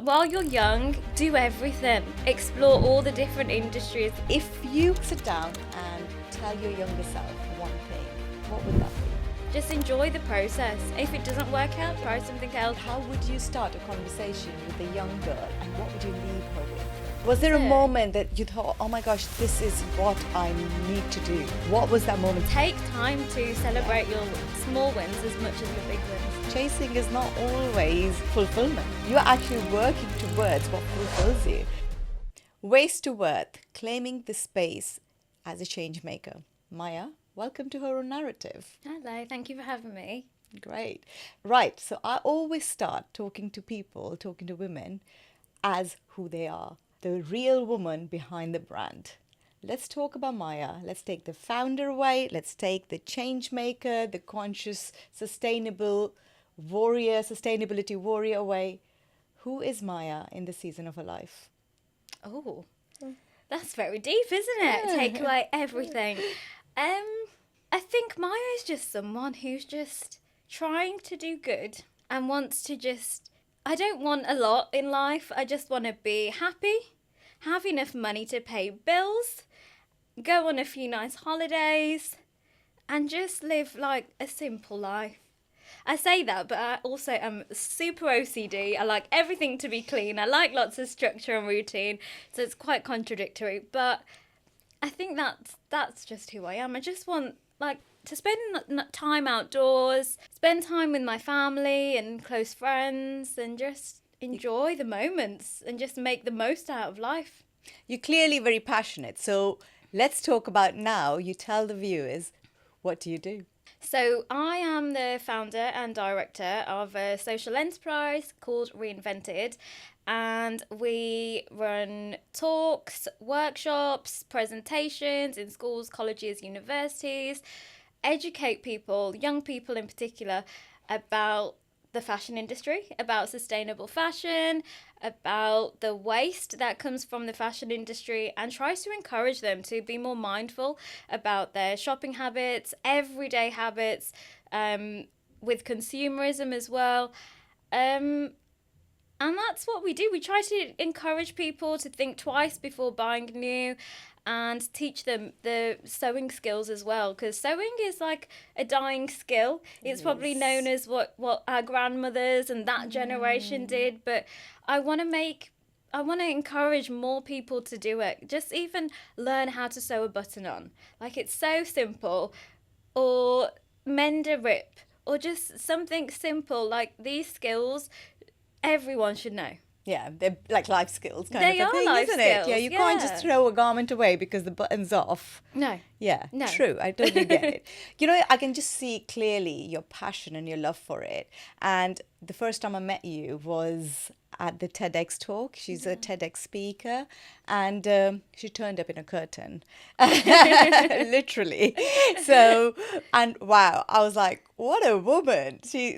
while you're young, do everything. Explore all the different industries. If you sit down and tell your younger self one thing, what would that be? Just enjoy the process. If it doesn't work out, try something else. How would you start a conversation with a young girl and what would you leave her with? Was there a moment that you thought, oh my gosh, this is what I need to do? What was that moment? Take time to celebrate your small wins as much as your big wins. Chasing is not always fulfillment. You're actually working towards what fulfills you. Waste to worth, claiming the space as a change maker. Maya, welcome to Her Own Narrative. Hello, thank you for having me. Great. Right, so I always start talking to people, talking to women as who they are. The real woman behind the brand. Let's talk about Maya. Let's take the founder away. Let's take the change maker, the conscious, sustainable warrior, sustainability warrior away. Who is Maya in the season of her life? Oh, that's very deep, isn't it? Take away everything. I think Maya is just someone who's just trying to do good and wants to just... I don't want a lot in life. I just want to be happy, have enough money to pay bills, go on a few nice holidays, and just live like a simple life. I say that, but I also am super OCD. I like everything to be clean. I like lots of structure and routine, so it's quite contradictory. But I think that's just who I am. I just want to spend time outdoors, spend time with my family and close friends, and just enjoy the moments and just make the most out of life. You're clearly very passionate. So let's talk about now. You tell the viewers, what do you do? So I am the founder and director of a social enterprise called Reinvented, and we run talks, workshops, presentations in schools, colleges, universities, educate people, young people in particular, about the fashion industry, about sustainable fashion, about the waste that comes from the fashion industry, and tries to encourage them to be more mindful about their shopping habits, everyday habits, with consumerism as well. And that's what we do. We try to encourage people to think twice before buying new and teach them the sewing skills as well, because sewing is like a dying skill. It's probably known as what our grandmothers and that generation did, but I want to encourage more people to do it. Just even learn how to sew a button on. Like, it's so simple. Or mend a rip, or just something simple. Like, these skills everyone should know. Yeah, they're like life skills kind of a thing, life isn't skills, it? Yeah, you can't just throw a garment away because the button's off. No. Yeah, No. True. I totally get it. You know, I can just see clearly your passion and your love for it. And the first time I met you was at the TEDx talk. She's a TEDx speaker, and she turned up in a curtain, literally. So, and wow, I was like, what a woman. She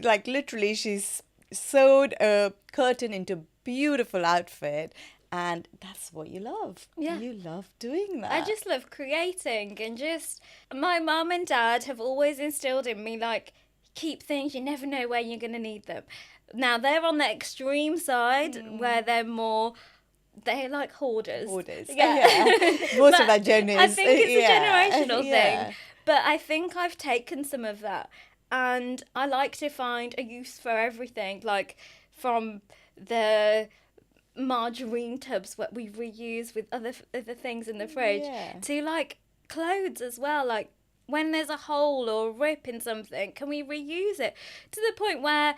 she's sewed a curtain into beautiful outfit, and that's what you love. Yeah. You love doing that. I just love creating, and just my mum and dad have always instilled in me, like, keep things, you never know where you're going to need them. Now they're on the extreme side where they're like hoarders. Yeah. Most of our journey I think it's a generational yeah. thing. But I think I've taken some of that, and I like to find a use for everything, like from the margarine tubs what we reuse with other things in the fridge to like clothes as well. Like, when there's a hole or a rip in something, can we reuse it? To the point where,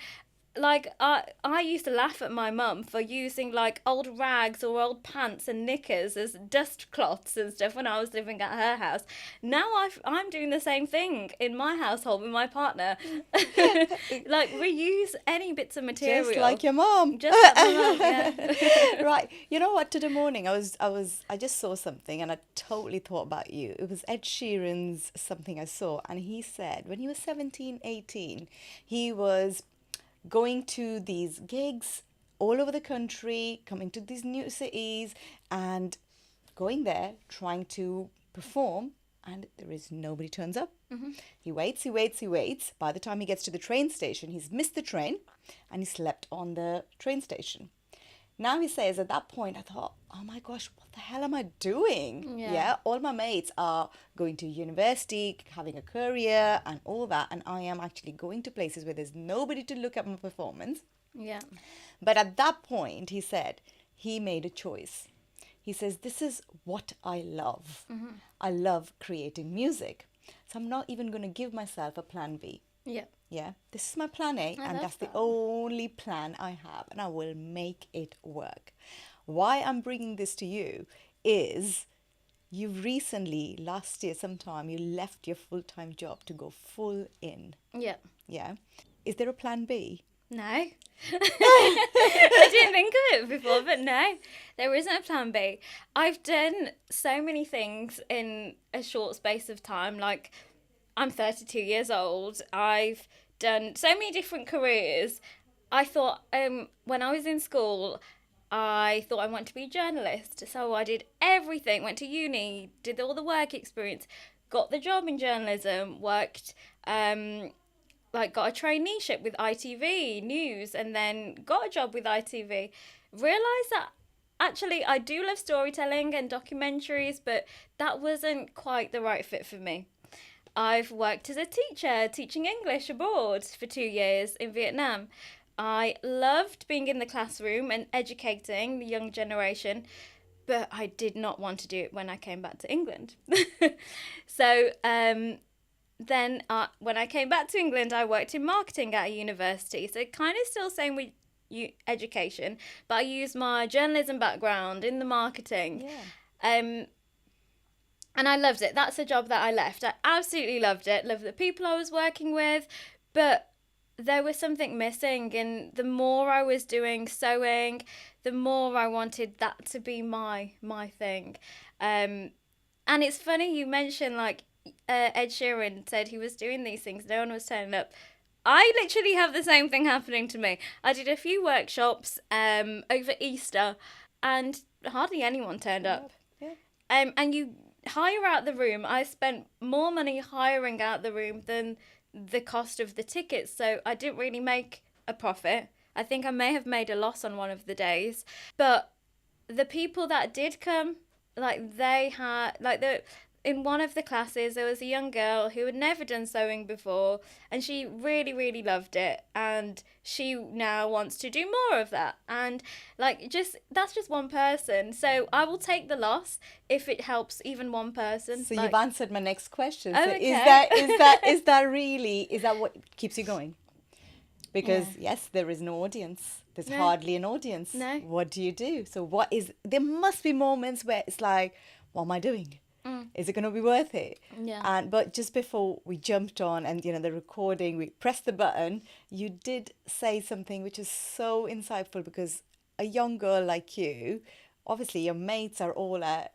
like, I used to laugh at my mum for using like old rags or old pants and knickers as dust cloths and stuff when I was living at her house. Now I'm doing the same thing in my household with my partner. Like, reuse any bits of material. Just like your mom. Just like my mum, yeah. Right. You know what? Today morning I just saw something and I totally thought about you. It was Ed Sheeran's something I saw, and he said when he was 17, 18, he was going to these gigs all over the country, coming to these new cities and going there, trying to perform, and there is nobody turns up. He waits. By the time he gets to the train station, he's missed the train and he slept on the train station. Now he says, at that point, I thought, oh my gosh, what the hell am I doing? Yeah. All my mates are going to university, having a career and all that. And I am actually going to places where there's nobody to look at my performance. Yeah. But at that point, he said, he made a choice. He says, this is what I love. I love creating music. So I'm not even going to give myself a plan B. Yeah. Yeah, this is my plan A, I and love that's the that. only plan I have, and I will make it work. Why I'm bringing this to you is you recently, last year sometime, you left your full-time job to go full in. Yeah. Yeah. Is there a plan B? No. I didn't think of it before, but no, there isn't a plan B. I've done so many things in a short space of time. Like, I'm 32 years old. I've done so many different careers. I thought, when I was in school, I thought I wanted to be a journalist. So I did everything, went to uni, did all the work experience, got the job in journalism, worked, got a traineeship with ITV News, and then got a job with ITV. Realised that actually I do love storytelling and documentaries, but that wasn't quite the right fit for me. I've worked as a teacher, teaching English abroad for 2 years in Vietnam. I loved being in the classroom and educating the young generation, but I did not want to do it when I came back to England. So then when I came back to England, I worked in marketing at a university. So kind of still same with education, but I used my journalism background in the marketing. Yeah. And I loved it. That's a job that I left. I absolutely loved it. Loved the people I was working with, but there was something missing. And the more I was doing sewing, the more I wanted that to be my thing. And it's funny you mentioned Ed Sheeran said he was doing these things. No one was turning up. I literally have the same thing happening to me. I did a few workshops over Easter, and hardly anyone turned up. Yeah. And you hire out the room. I spent more money hiring out the room than the cost of the tickets, so I didn't really make a profit. I think I may have made a loss on one of the days, but the people that did come, they had in one of the classes there was a young girl who had never done sewing before, and she really, really loved it, and she now wants to do more of that. And that's just one person, so I will take the loss if it helps even one person. So you've answered my next question. Oh, So okay. is that what keeps you going? Because yes, there is no audience. There's No. hardly an audience. No. What do you do? So there must be moments where it's like, what am I doing? Is it going to be worth it? Yeah. But just before we jumped on and the recording, we pressed the button, you did say something which is so insightful, because a young girl like you, obviously your mates are all at,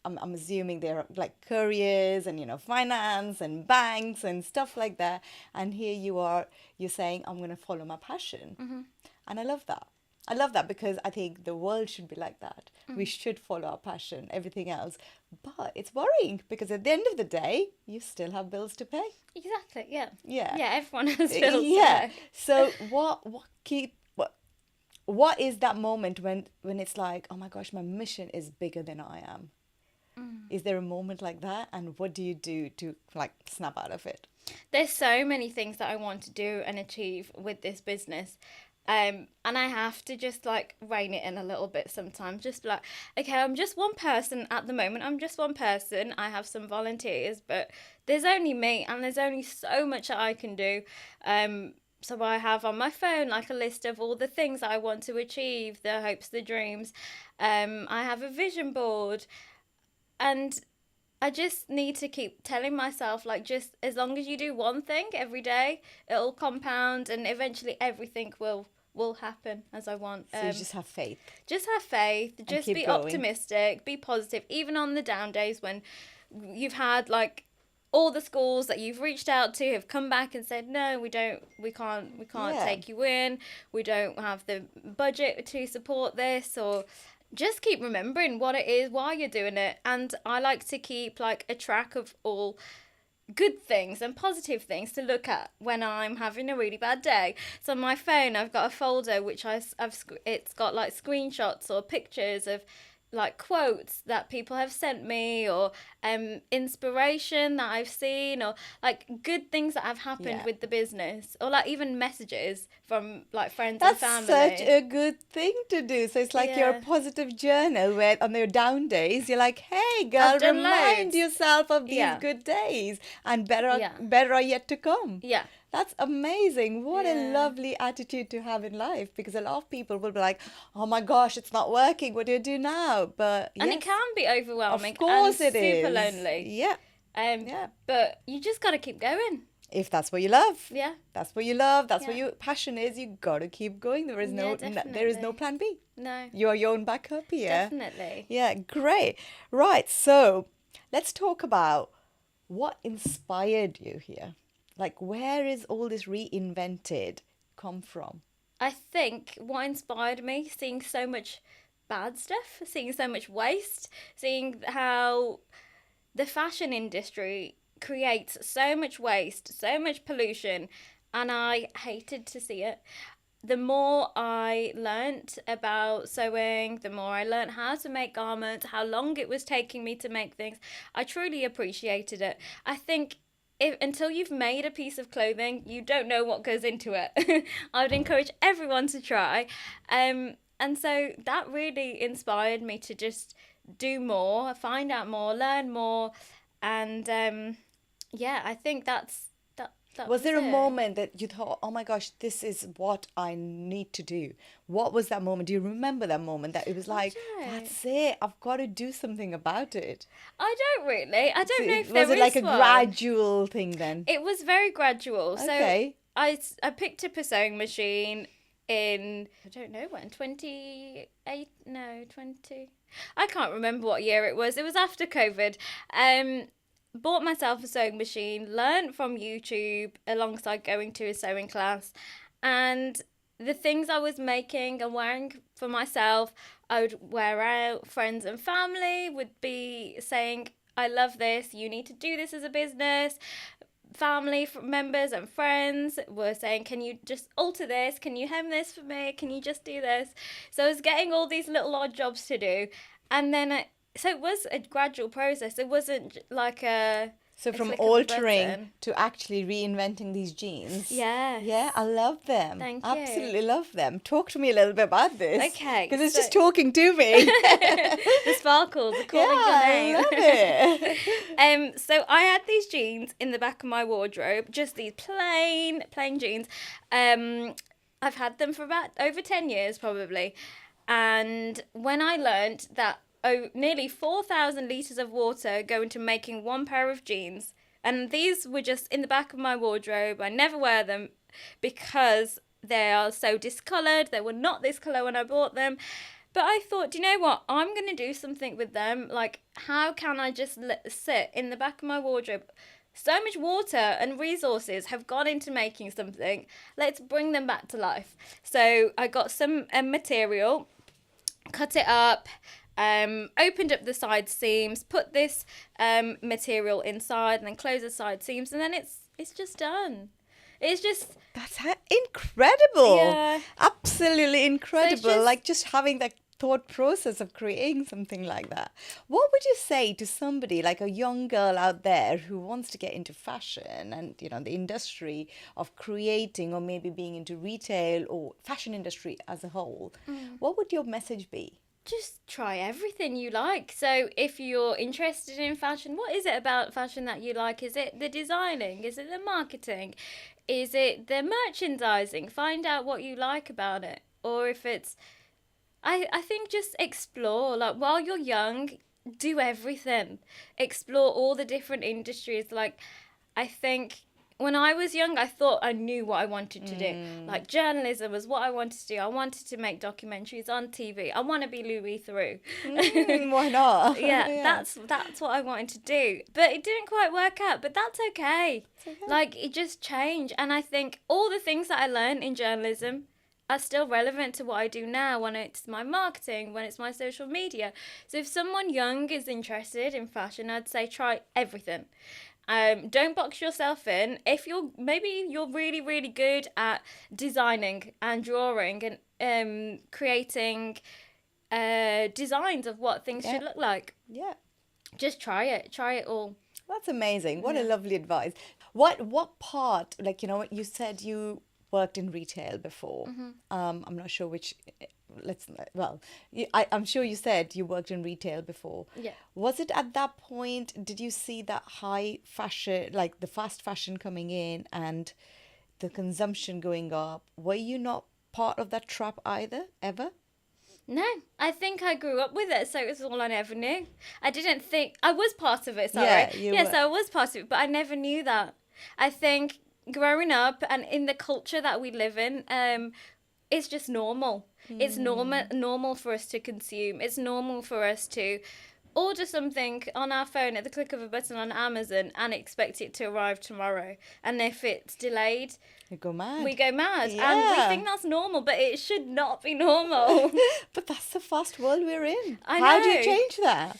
I'm assuming they're like careers and finance and banks and stuff like that, and here you're saying, I'm going to follow my passion. And I love that because I think the world should be like that. We should follow our passion, everything else. But it's worrying because at the end of the day, you still have bills to pay. Exactly. Yeah. Yeah. Yeah. Everyone has bills. Yeah. To pay. So what is that moment when it's like, oh my gosh, my mission is bigger than I am? Is there a moment like that? And what do you do to snap out of it? There's so many things that I want to do and achieve with this business. And I have to just rein it in a little bit sometimes. Just be like, okay, I'm just one person at the moment. I'm just one person. I have some volunteers, but there's only me, and there's only so much that I can do. So I have on my phone a list of all the things that I want to achieve, the hopes, the dreams. I have a vision board, and I just need to keep telling myself, just as long as you do one thing every day, it'll compound, and eventually everything will happen as I want. So you just have faith. Just have faith. Just keep be going. optimistic. Be positive, even on the down days when you've had all the schools that you've reached out to have come back and said, no, we can't Yeah. take you in. We don't have the budget to support this, or just keep remembering what it is, why you're doing it. And I like to keep a track of all good things and positive things to look at when I'm having a really bad day. So on my phone, I've got a folder which it's got like screenshots or pictures of like quotes that people have sent me, or inspiration that I've seen, or like good things that have happened Yeah. with the business, or like even messages from like friends That's and family. such a good thing to do. So it's like your Yeah. positive journal where on your down days, you're like, hey, girl, done remind loads. yourself of these Yeah. good days and Yeah. better are yet to come. Yeah. That's amazing. What a Yeah. lovely attitude to have in life, because a lot of people will be like, oh my gosh, it's not working. What do you do now? But And yes, it can be overwhelming of course and it is. super lonely. Yeah. Yeah. But you just got to keep going. If that's what you love. Yeah. That's what you love. That's what Yeah. your passion is. You got to keep going. There is Yeah, there is no definitely. plan B. No. You're your own backup here. Definitely. Yeah, great. Right. So let's talk about what inspired you here. Like, where is all this reinvented come from? I think what inspired me, seeing so much bad stuff, seeing so much waste, seeing how the fashion industry creates so much waste, so much pollution, and I hated to see it. The more I learnt about sewing, the more I learnt how to make garments, how long it was taking me to make things, I truly appreciated it. I think until you've made a piece of clothing, you don't know what goes into it. I would encourage everyone to try. And so that really inspired me to just do more, find out more, learn more. And yeah, I think that Was there a it. moment that you thought, oh my gosh, this is what I need to do? What was that moment? Do you remember that moment that it was like, don't. that's it, I've got to do something about it? I don't really. I don't know if Was there it like a is one. gradual thing then? It was very gradual. Okay. So I picked up a sewing machine in, I don't know when, 28, no, 20. I can't remember what year it was. It was after COVID. Bought myself a sewing machine, learned from YouTube alongside going to a sewing class, and the things I was making and wearing for myself, I would wear out. Friends and family would be saying, I love this, you need to do this as a business. Family members and friends were saying, can you just alter this? Can you hem this for me? Can you just do this? So I was getting all these little odd jobs to do. And then so it was a gradual process. It wasn't like So from click of a altering button. to actually reinventing these jeans. Yes. Yeah, I love them. Thank you. Absolutely love them. Talk to me a little bit about this. Okay, Because it's so- just talking to me. The sparkles are calling Yeah, your name. I love it. So I had these jeans in the back of my wardrobe, just these plain jeans. I've had them for about over 10 years probably. And when I learned that nearly 4,000 litres of water go into making one pair of jeans, and these were just in the back of my wardrobe, I never wear them because they are so discoloured. They were not this colour when I bought them. But I thought, do you know what? I'm going to do something with them. Like, how can I just sit in the back of my wardrobe? So much water and resources have gone into making something. Let's bring them back to life. So I got some material, cut it up, opened up the side seams, put this material inside, and then close the side seams, and then it's just done. It's just... That's incredible. Yeah. Absolutely incredible. just- Like just having that thought process of creating something like that. What would you say to somebody like a young girl out there who wants to get into fashion and, you know, the industry of creating, or maybe being into retail or fashion industry as a whole? What would your message be? Just try everything you like. So if you're interested in fashion, what is it about fashion that you like? Is it the designing? Is it the marketing? Is it the merchandising? Find out what you like about it. Or if it's... I think just explore. Like, while you're young, do everything. Explore all the different industries. Like, I think... When I was young, I thought I knew what I wanted to do. Like, journalism was what I wanted to do. I wanted to make documentaries on TV. I want to be Louis Theroux. Why not? Yeah, that's what I wanted to do. But it didn't quite work out. But that's okay. Like, it just changed. And I think all the things that I learned in journalism are still relevant to what I do now, when it's my marketing, when it's my social media. So if someone young is interested in fashion, I'd say try everything. Don't box yourself in. If you're really, really good at designing and drawing and creating designs of what things should look like, Yeah. just try it. Try it all. That's amazing. What a lovely advice. What part, like, you said you worked in retail before. I'm not sure which, I'm sure you said you worked in retail before. Yeah. Was it at that point, did you see that high fashion, like the fast fashion coming in and the consumption going up? Were you not part of that trap either, ever? No, I think I grew up with it, so it was all I ever knew. I didn't think I was part of it. Sorry, Yeah, so I was part of it, but I never knew that. I think growing up and in the culture that we live in, it's just normal. It's normal for us to consume. It's normal for us to order something on our phone at the click of a button on Amazon and expect it to arrive tomorrow. And if it's delayed, You go mad. we go mad. Yeah. And we think that's normal, but it should not be normal. But that's the fast world we're in. I How do you know. change that?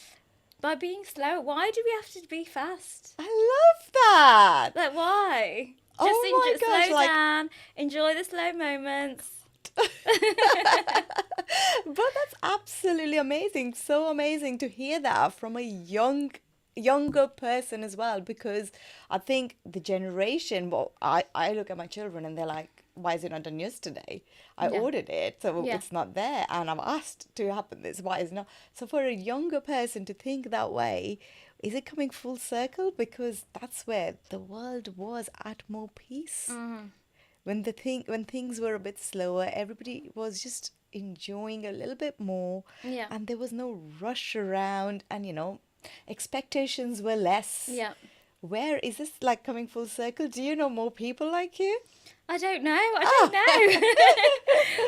By being slow. Why do we have to be fast? I love that. Like, why? Oh my gosh, slow like- down, enjoy the slow moments. But that's absolutely amazing. So amazing to hear that from a younger person as well, because I think the generation, well, I look at my children and they're like, why is it not done yesterday? I Yeah. ordered it, so Yeah. it's not there, and I'm asked to happen this. Why is it not? So for a younger person to think that way, is it coming full circle? Because that's where the world was at more peace. When things were a bit slower, everybody was just enjoying a little bit more, Yeah. and there was no rush around, and expectations were less. Yeah. Where is this like coming full circle? Do you know more people like you? I don't know. I don't know.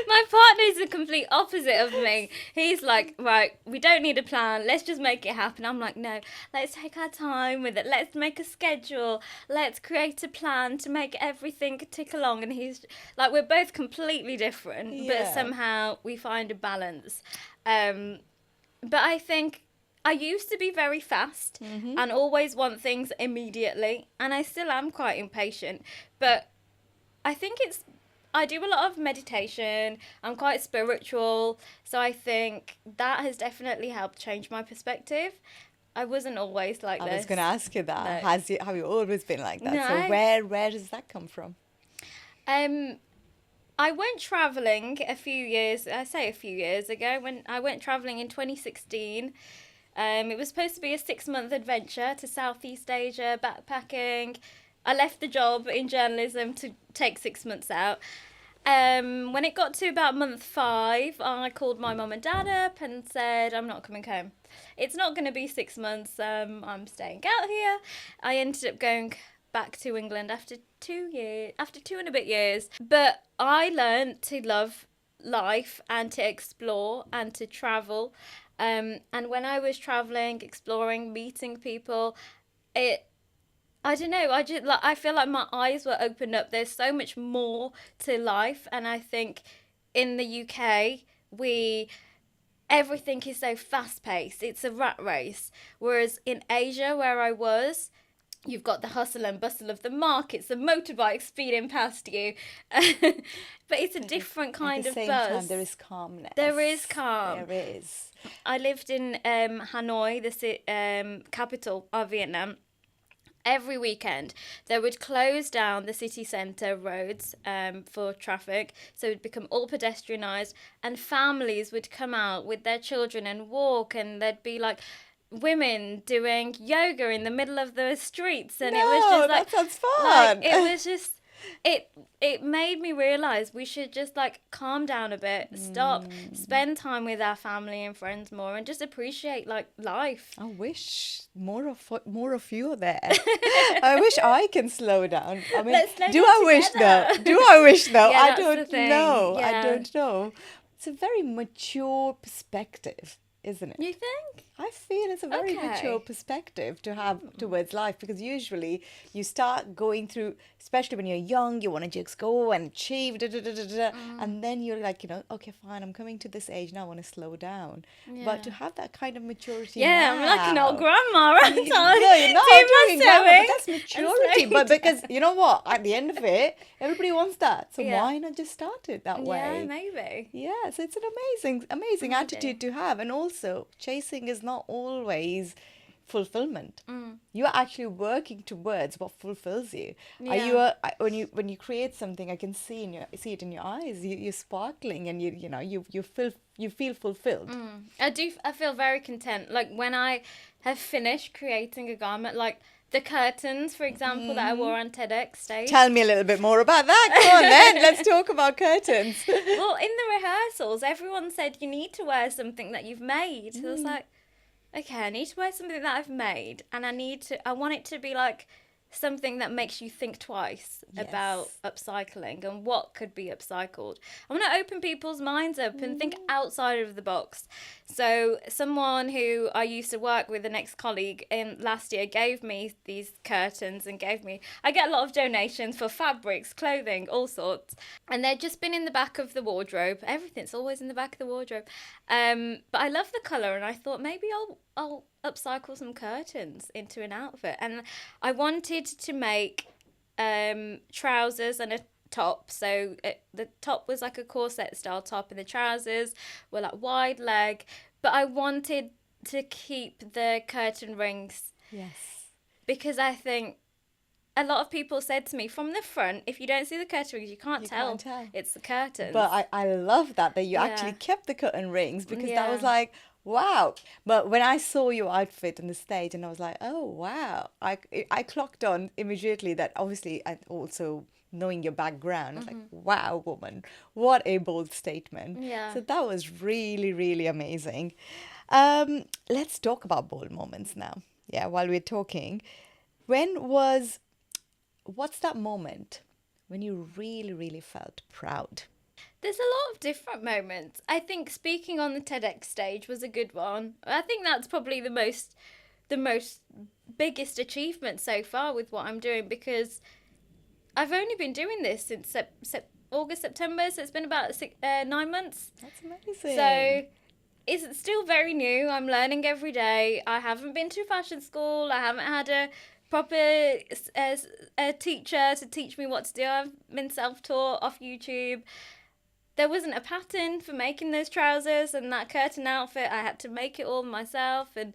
My partner's the complete opposite of me. He's like, right, we don't need a plan. Let's just make it happen. I'm like, no, let's take our time with it. Let's make a schedule. Let's create a plan to make everything tick along. And he's like, we're both completely different, but Yeah. somehow we find a balance. But I think I used to be very fast and always want things immediately. And I still am quite impatient. But I think I do a lot of meditation. I'm quite spiritual. So I think that has definitely helped change my perspective. I wasn't always like this. I was going to ask you that. No. Have you always been like that? No. So where does that come from? I went travelling a few years ago. When I went travelling in 2016. It was supposed to be a 6-month adventure to Southeast Asia, backpacking. I left the job in journalism to take 6 months out. When it got to about month 5, I called my mum and dad up and said, I'm not coming home. It's not going to be 6 months. I'm staying out here. I ended up going back to England after 2 and a bit years. But I learned to love life and to explore and to travel. And when I was traveling, exploring, meeting people, I don't know, I feel like my eyes were opened up. There's so much more to life, and I think in the UK everything is so fast paced. It's a rat race. Whereas in Asia, where I was, you've got the hustle and bustle of the markets, the motorbikes speeding past you. But it's a different kind of buzz. At the same time, there is calmness. There is calm. There is. I lived in Hanoi, the capital of Vietnam. Every weekend, they would close down the city centre roads for traffic, so it would become all pedestrianised, and families would come out with their children and walk, and there'd be like women doing yoga in the middle of the streets, and it was just like, that sounds fun. like, it was just it made me realise we should just like calm down a bit, stop, spend time with our family and friends more, and just appreciate like life. I wish more of you are there. I wish I can slow down. I mean, Let's slow do down I wish together. though? Do I wish though? Yeah, I that's the don't thing. know. Yeah. I don't know. It's a very mature perspective, isn't it? You think? I feel it's a very mature Okay. perspective to have towards life, because usually you start going through, especially when you're young, you want to just go and achieve, da, da, da, da, da, and then you're like, okay, fine, I'm coming to this age now, I want to slow down. But to Yeah. have that kind of maturity Yeah, I'm like an old now, grandma, aren't no, you're I? not Do talking my grandma, but sewing that's and maturity. slow But because down. you know what, at the end of it, everybody wants that. So Yeah. why not just start it that Yeah, way? maybe. Yeah, so it's an amazing attitude Maybe. to have. And also, chasing is not always fulfillment. Mm. You are actually working towards what fulfills you. Are you Yeah. when you create something, I can see it in your eyes. You're sparkling, and you feel fulfilled. I feel very content. Like when I have finished creating a garment, like the curtains, for example, that I wore on TEDx stage. Tell me a little bit more about that. Come on, then. Let's talk about curtains. Well, in the rehearsals, everyone said you need to wear something that you've made. So I was like, okay, I need to wear something that I've made, and I want it to be like something that makes you think twice about Yes. upcycling and what could be upcycled. I want to open people's minds up and think outside of the box. So someone who I used to work with, an ex-colleague, last year gave me these curtains and I get a lot of donations for fabrics, clothing, all sorts. And they'd just been in the back of the wardrobe. Everything's always in the back of the wardrobe. But I love the colour, and I thought maybe I'll upcycle some curtains into an outfit. And I wanted to make trousers and a top. So the top was like a corset style top, and the trousers were like wide leg. But I wanted to keep the curtain rings Yes. because I think a lot of people said to me from the front, if you don't see the curtain rings, you can't You tell can't tell. it's the curtains. But I love that you actually Yeah. kept the curtain rings, because that was Yeah. like, wow. But when I saw your outfit on the stage, and I was like, oh, wow. I clocked on immediately that, obviously, and also knowing your background, I was like, wow, woman, what a bold statement. Yeah. So that was really, really amazing. Let's talk about bold moments now. Yeah, while we're talking. When was, what's that moment when you really, really felt proud? There's a lot of different moments. I think speaking on the TEDx stage was a good one. I think that's probably the most biggest achievement so far with what I'm doing, because I've only been doing this since August, September, so it's been about 9 months. That's amazing. So it's still very new. I'm learning every day. I haven't been to fashion school. I haven't had a proper a teacher to teach me what to do. I've been self-taught off YouTube. There wasn't a pattern for making those trousers and that curtain outfit. I had to make it all myself and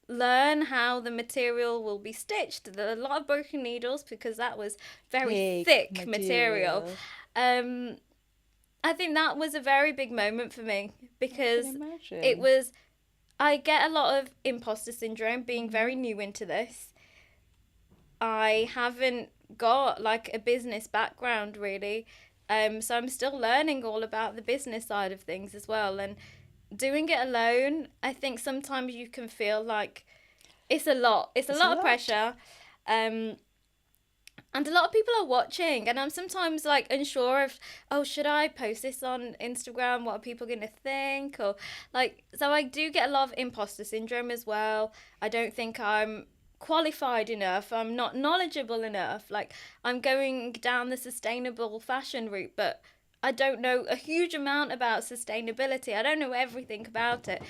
learn how the material will be stitched. There are a lot of broken needles because that was very thick material. I think that was a very big moment for me because imagine. it was, I get a lot of imposter syndrome being very new into this. I haven't got like a business background really. So I'm still learning all about the business side of things as well. And doing it alone, I think sometimes you can feel like it's a lot. It's a lot of pressure. And a lot of people are watching, and I'm sometimes like unsure of, oh, should I post this on Instagram? What are people going to think? Or like, so I do get a lot of imposter syndrome as well. I don't think I'm qualified enough. I'm not knowledgeable enough. Like, I'm going down the sustainable fashion route, but I don't know a huge amount about sustainability. I don't know everything about it.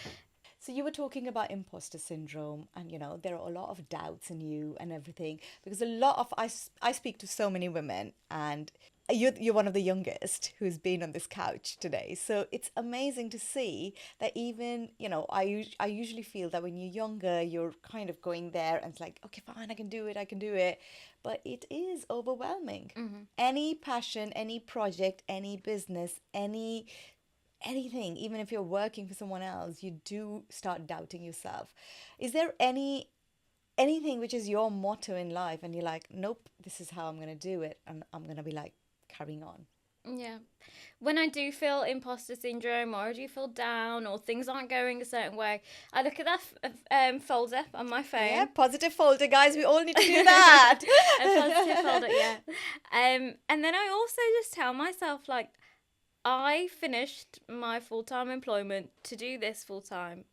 So you were talking about imposter syndrome, and there are a lot of doubts in you and everything, because a lot of I speak to so many women, and you're one of the youngest who's been on this couch today. So it's amazing to see that even I usually feel that when you're younger, you're kind of going there and it's like, okay, fine, I can do it, but it is overwhelming. Any passion, any project, any business, anything, even if you're working for someone else, you do start doubting yourself. Is there anything which is your motto in life and you're like, nope, this is how I'm going to do it, and I'm going to be like carrying on? Yeah. When I do feel imposter syndrome, or I do feel down, or things aren't going a certain way, I look at that folder on my phone. Yeah, positive folder, guys. We all need to do that. A positive folder, yeah. And then I also just tell myself, like, I finished my full-time employment to do this full-time.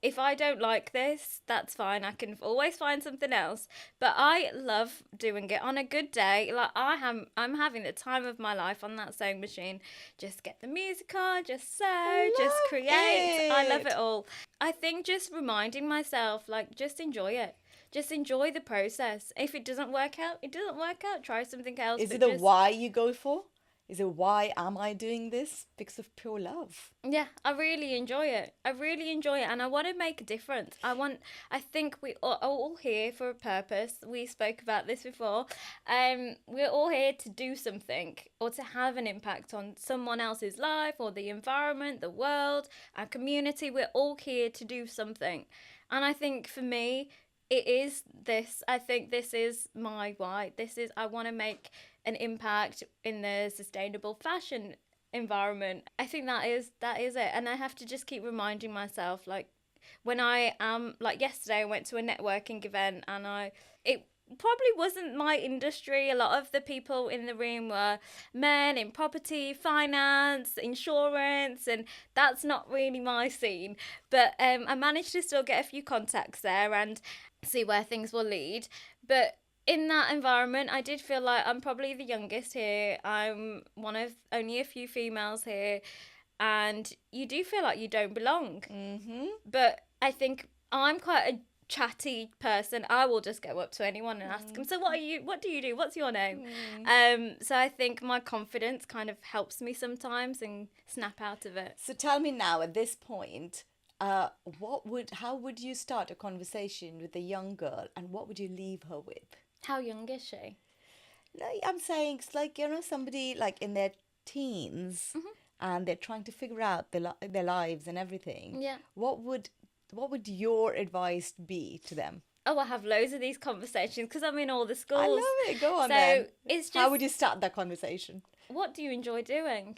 if I don't like this, that's fine. I can always find something else. But I love doing it on a good day. Like I'm having the time of my life on that sewing machine. Just get the music on, just sew, just Love create. I love it. it all. I think just reminding myself, like, just enjoy it. Just enjoy the process. If it doesn't work out, it doesn't work out. Try something else. Is But it the just, why you go for? Is it why am I doing this? Because of pure love. yeah, I really enjoy it. I really enjoy it, and I want to make a difference. I think we are all here for a purpose. We spoke about this before. We're all here to do something or to have an impact on someone else's life or the environment, the world, our community. We're all here to do something, and I think for me, it is this. I think this is my why. I want to make an impact in the sustainable fashion environment. I think that is it. And I have to just keep reminding myself, like, when I am, like, yesterday I went to a networking event, and it probably wasn't my industry. A lot of the people in the room were men in property, finance, insurance, and that's not really my scene. But I managed to still get a few contacts there and see where things will lead. But in that environment, I did feel like I'm probably the youngest here. I'm one of only a few females here, and you do feel like you don't belong. Mm-hmm. But I think I'm quite a chatty person. I will just go up to anyone and ask them, so what do you do? What's your name? So I think my confidence kind of helps me sometimes and snap out of it. So tell me now, at this point, how would you start a conversation with a young girl, and what would you leave her with? How young is she? No, I'm saying it's like, somebody like in their teens, and they're trying to figure out their lives and everything. Yeah. What would your advice be to them? Oh, I have loads of these conversations because I'm in all the schools. I love it. Go on So then. it's just, How would you start that conversation? what do you enjoy doing?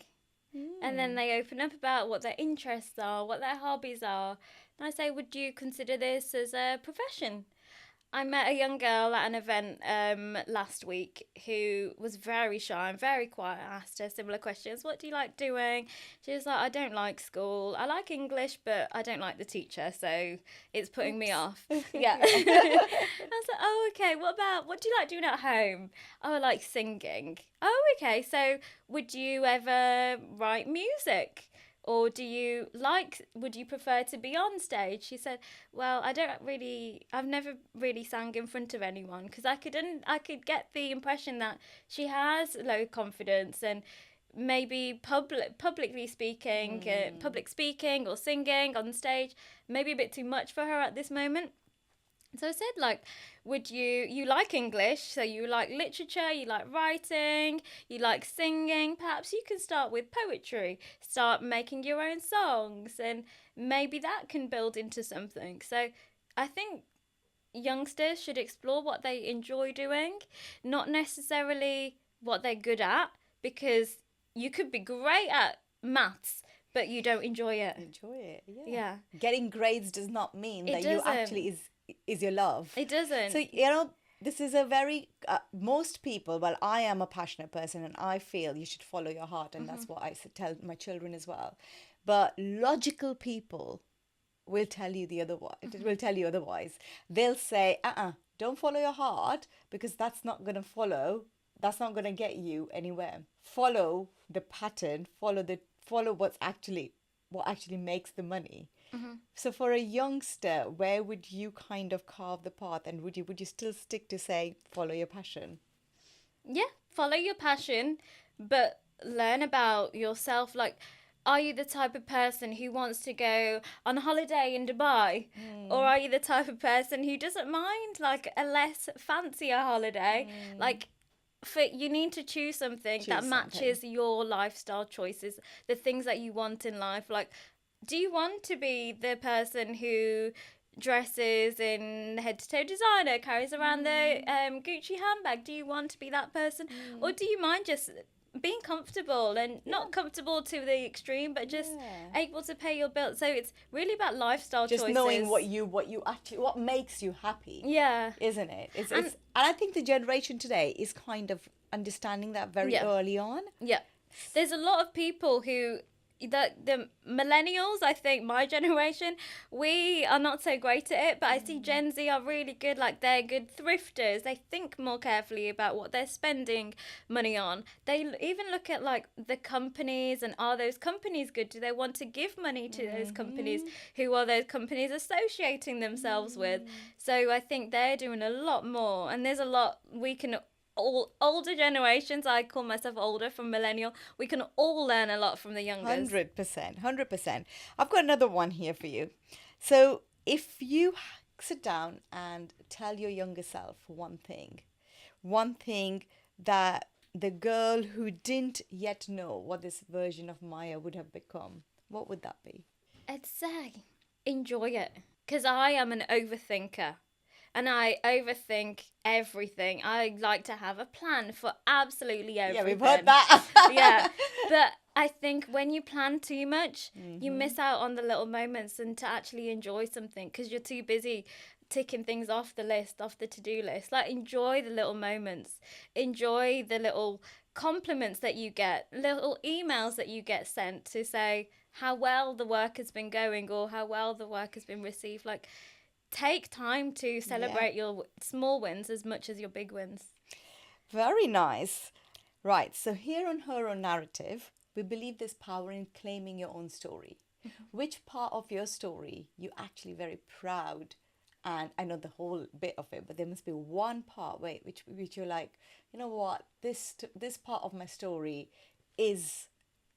And then they open up about what their interests are, what their hobbies are. And I say, would you consider this as a profession? I met a young girl at an event last week who was very shy and very quiet. I asked her similar questions. What do you like doing? She was like, I don't like school. I like English, but I don't like the teacher, so it's putting me off. Yeah. I was like, oh, okay. What do you like doing at home? Oh, I like singing. Oh, okay. So would you ever write music? Or would you prefer to be on stage? She said, well, I've never really sang in front of anyone, because I could get the impression that she has low confidence, and maybe public speaking or singing on stage, maybe a bit too much for her at this moment. So I said, like, would you like English, so you like literature, you like writing, you like singing, perhaps you can start with poetry, start making your own songs, and maybe that can build into something. So I think youngsters should explore what they enjoy doing, not necessarily what they're good at, because you could be great at maths, but you don't enjoy it. Enjoy it, yeah. Yeah. Getting grades does not mean It that you doesn't. actually is your love. It doesn't. So, this is a very, most people, well, I am a passionate person, and I feel you should follow your heart, and that's what I tell my children as well. But logical people will tell you otherwise. They'll say, don't follow your heart, because that's not going to get you anywhere. Follow the pattern, follow what actually makes the money. So for a youngster, where would you kind of carve the path, and would you still stick to say follow your passion? Yeah, follow your passion, but learn about yourself. Like, are you the type of person who wants to go on holiday in Dubai? Or are you the type of person who doesn't mind, like, a less fancier holiday? Like, you need to choose something that matches your lifestyle choices, the things that you want in life. Like, do you want to be the person who dresses in head-to-toe designer, carries around the Gucci handbag? Do you want to be that person? Or do you mind just being comfortable, and not comfortable to the extreme, but just able to pay your bills? So it's really about lifestyle choices. Just knowing what makes you happy. Yeah. Isn't it? And I think the generation today is kind of understanding that very early on. Yeah. There's a lot of people who the millennials, I think my generation, we are not so great at it, but I see Gen Z are really good. Like, they're good thrifters. They think more carefully about what they're spending money on. They even look at like the companies, and are those companies good? Do they want to give money to those companies? Who are those companies associating themselves with? So I think they're doing a lot more, and there's a lot we can, all older generations, I call myself older from millennial, we can all learn a lot from the youngers. 100%. 100%. I've got another one here for you. So if you sit down and tell your younger self one thing that the girl who didn't yet know what this version of Maya would have become, what would that be? I'd say enjoy it, because I am an overthinker. And I overthink everything. I like to have a plan for absolutely everything. Yeah, we've heard that. Yeah. But I think when you plan too much, you miss out on the little moments and to actually enjoy something, because you're too busy ticking things off the list, off the to-do list. Like, enjoy the little moments. Enjoy the little compliments that you get, little emails that you get sent to say how well the work has been going or how well the work has been received. Like, take time to celebrate your small wins as much as your big wins. Very nice. Right. So here on Her Own Narrative, we believe there's power in claiming your own story. Which part of your story you actually very proud? And I know the whole bit of it, but there must be one part which you're like, you know what, this part of my story is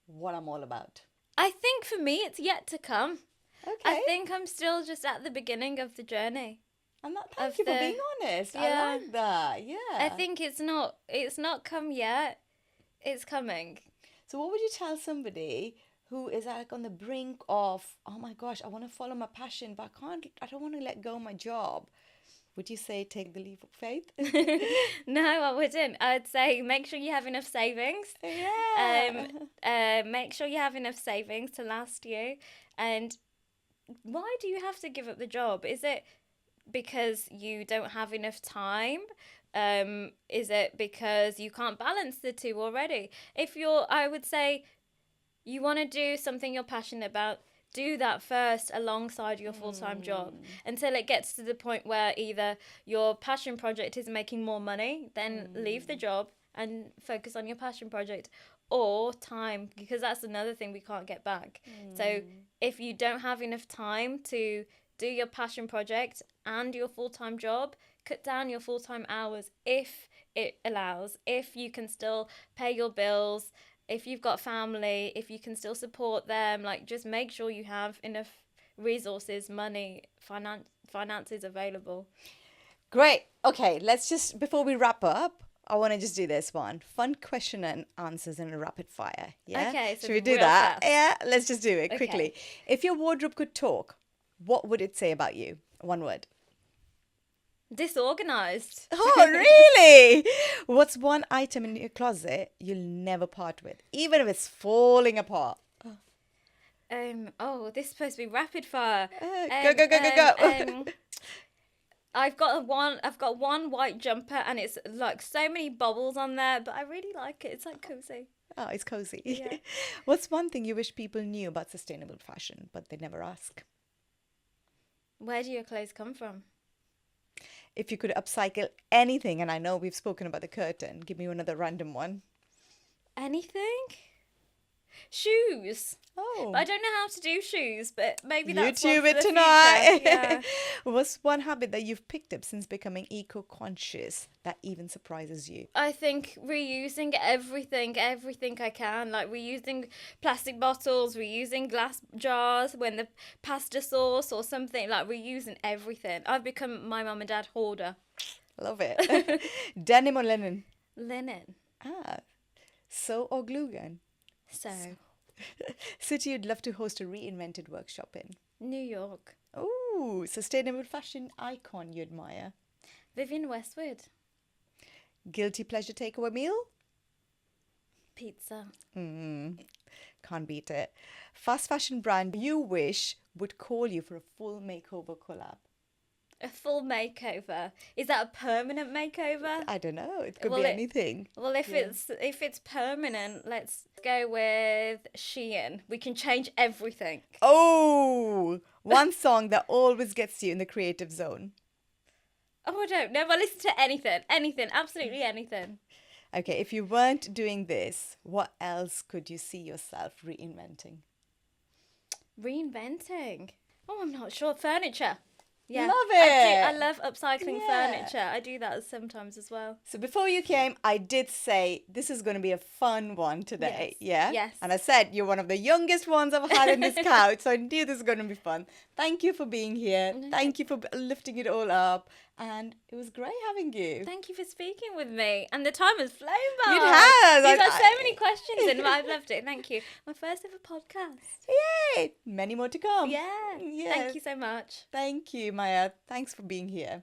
what I'm all about. I think for me, it's yet to come. Okay. I think I'm still just at the beginning of the journey. And thank you for being honest. Yeah. I like that. Yeah. I think it's not come yet. It's coming. So what would you tell somebody who is like on the brink of, oh my gosh, I want to follow my passion, but I don't want to let go of my job? Would you say take the leap of faith? No, I wouldn't. I'd say make sure you have enough savings. Yeah. Make sure you have enough savings to last you. And why do you have to give up the job? Is it because you don't have enough time? Is it because you can't balance the two already? I would say, you want to do something you're passionate about, do that first alongside your full-time job until it gets to the point where either your passion project is making more money, then leave the job and focus on your passion project, or time, because that's another thing we can't get back. So if you don't have enough time to do your passion project and your full-time job, cut down your full-time hours if it allows, if you can still pay your bills, if you've got family, if you can still support them. Like, just make sure you have enough resources, money, finances available. Great. Okay, let's just, before we wrap up, I want to just do this one. Fun question and answers in a rapid fire. Yeah? Okay. So should we do real that? fast. Yeah, let's just do it Okay. quickly. If your wardrobe could talk, what would it say about you? One word. Disorganized. Oh, really? What's one item in your closet you'll never part with, even if it's falling apart? Oh, this is supposed to be rapid fire. Go. I've got one white jumper, and it's like so many bubbles on there, but I really like it. It's like cozy. Oh, it's cozy. Yeah. What's one thing you wish people knew about sustainable fashion, but they never ask? Where do your clothes come from? If you could upcycle anything, and I know we've spoken about the curtain, give me another random one. Anything? Shoes. Oh. But I don't know how to do shoes, but maybe that's YouTube one for it the tonight. future. Yeah. What's one habit that you've picked up since becoming eco-conscious that even surprises you? I think reusing everything I can, like reusing plastic bottles, reusing glass jars when the pasta sauce or something, like reusing everything. I've become my mum and dad hoarder. Love it. Denim or linen? Linen. Sew or glue gun? So, City you'd love to host a Reinvented workshop in? New York. Ooh, sustainable fashion icon you admire? Vivienne Westwood. Guilty pleasure takeaway meal? Pizza. Can't beat it. Fast fashion brand you wish would call you for a full makeover collab? A full makeover. Is that a permanent makeover? I don't know. It could Well, be anything. Well, if it's permanent, let's go with Shein. We can change everything. Oh, one song that always gets you in the creative zone. Oh, I don't know. I listen to anything, absolutely anything. Okay, if you weren't doing this, what else could you see yourself reinventing? Reinventing. Oh, I'm not sure. Furniture. Yeah, Love I it. love upcycling Yeah. furniture. I do that sometimes as well. So before you came, I did say this is going to be a fun one today. Yes. Yeah? Yes. And I said you're one of the youngest ones I've had in this couch, so I knew this was going to be fun. Thank you for being here. Thank you for lifting it all up. And it was great having you. Thank you for speaking with me. And the time has flown by. It has. You've got so many questions in, but I've loved it. Thank you. My first ever podcast. Yay! Many more to come. Yeah. Yes. Thank you so much. Thank you, Maya. Thanks for being here.